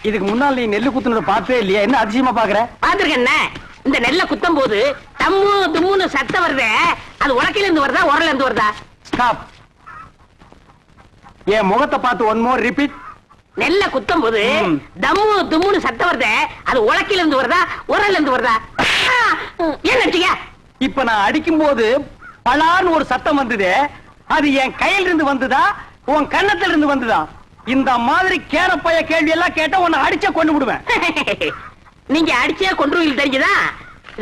இதுக்கு முன்னால் நீ நெல்லு குத்துனத பார்த்தே இல்லையா? என்ன அதிசயமா பாக்குற? பாத்துருக்கேன். இந்த நெல்ல குத்தும் போது தம்மு தும்முன்னு சத்தம் வருதே, அது உலக்கையில இருந்து வருதா உரல்ல இருந்து வருதா? ஸ்டாப். என் முகத்தை பார்த்து ஒன் மோர் ரிப்பீட். நெல்ல குத்தும் போது தம்மு தும்முன்னு சத்தம் வருதே, அது உலக்கையில இருந்து வருதா உரல்ல இருந்து வருதா? ஏன் நடிச்சீங்க? இப்ப நான் அடிக்கும் போது பலான்னு ஒரு சத்தம் வந்தது. அது என் கையில இருந்து வந்ததா உன் கன்னத்துல இருந்து வந்ததா? இந்த மாதிரி கேரப்பைய கேள்வி எல்லாம் கேட்டா உன்னை அடிச்சே கொண்டு விடுவேன். நீங்க அடிச்சே கொன்றுவீங்க தெரிஞ்சதா?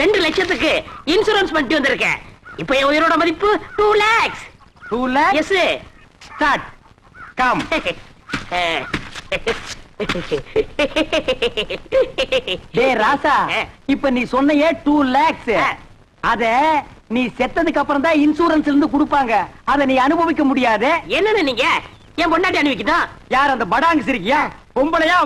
2 லட்சத்துக்கு இன்சூரன்ஸ் பண்ணிட்டு வந்திருக்கேன். இப்ப என் உயிரோட மதிப்பு 2 lakhs. 2 lakhs? Yes. Start. Come. டேய் ராசா, இப்ப நீ சொன்னையே 2 lakhs. அத நீ செத்ததுக்கு அப்புறம் தான் இன்சூரன்ஸ்ல இருந்து கொடுப்பாங்க. அத நீ அனுபவிக்க முடியாது. என்னன்னு நீங்க என் பொண்டாட்டி அனுபவிக்கணும்? யார் அந்த படாங்கு சிரிக்கியா? பொம்பளையா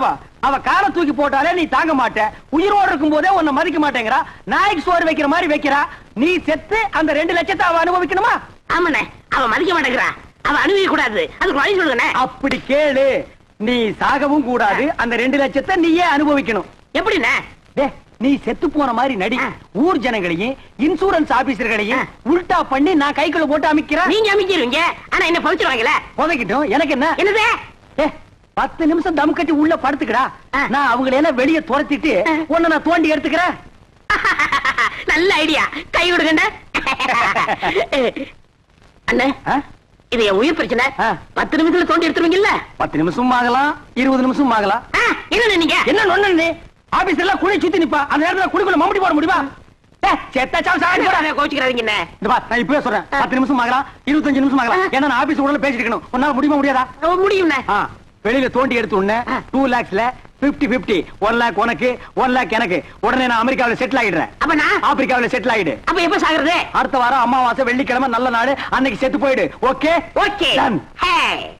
அவ காலை தூக்கி போட்டாலே நீ தாங்க மாட்ட. உயிரோடு இருக்கும் போதே உன்னை மதிக்க மாட்டேங்கிறா. நாய்க்கு சோறு வைக்கிற மாதிரி வைக்கிறா. நீ செத்து அந்த 2 லட்சத்தை அவ அனுபவிக்கணுமா? ஆமாண்ணே, அவ மதிக்க மாட்டேங்கிறா. அவ அனுபவிக்க கூடாது. அதுக்கு வழி சொல்லுங்க. அப்படி கேளு. நீ சாகவும் கூடாது. அந்த 2 லட்சத்தை நீயே அனுபவிக்கணும். எப்படிண்ணே? நீ செத்து போன மாதிரி நடி. ஊர் ஜனங்களையும் இன்சூரன்ஸ் ஆபீசர்களையும் உல்டா பண்ணி நான் கைக்குள்ள போட்டு அமைக்கிறேன். நீங்க அமைக்கிறீங்க, ஆனா என்ன பவிச்சிருவாங்கல்ல? புதைக்கிட்டோம். எனக்கு என்ன? என்னது? 10 நிமிஷம் தம் கட்டி உள்ள படுத்துக்கடா. நான் அவங்களை எல்லாம் வெளியே துரத்திட்டு உன்னை நான் தோண்டி எடுத்துக்கிறேன். நல்ல ஐடியா. கை விடுங்க அண்ணே. இது என் உயிர் பிரச்சனை. 10 நிமிஷத்துல தோண்டி எடுத்துருவீங்கல்ல? 10 நிமிஷம் ஆகலாம், 20 நிமிஷம் ஆகலாம். என்ன நீங்க என்ன நொண்ணு? நீ ஆபீஸ் எல்லாம் குழி சுத்தி நிப்பா. அந்த நேரத்துல குழிக்குள்ள மம்படி போட முடியுமா? கோச்சுக்கிறாதீங்க. நான் இப்பவே சொல்றேன். 10 நிமிஷம் ஆகலாம், 25 நிமிஷம் ஆகலாம். ஏன்னா நான் ஆபீஸ் உடனே பேசிட்டு இருக்கணும். உன்னால முடியுமா முடியாதா? முடியும். வெளியில தோண்டி எடுத்து உடனே 2 lakhsல 50-50. 1 lakh உனக்கு, 1 lakh எனக்கு. உடனே நான் அமெரிக்காவில் செட்டில் ஆகிடுறேன். அப்ப நான் ஆப்பிரிக்காவில் செட்டில் ஆகிடு. அப்ப எப்ப சாகுறது? அடுத்த வாரம் அமாவாசை வெள்ளிக்கிழமை நல்ல நாடு. அன்னைக்கு செத்து போயிடு. ஓகே? ஓகே.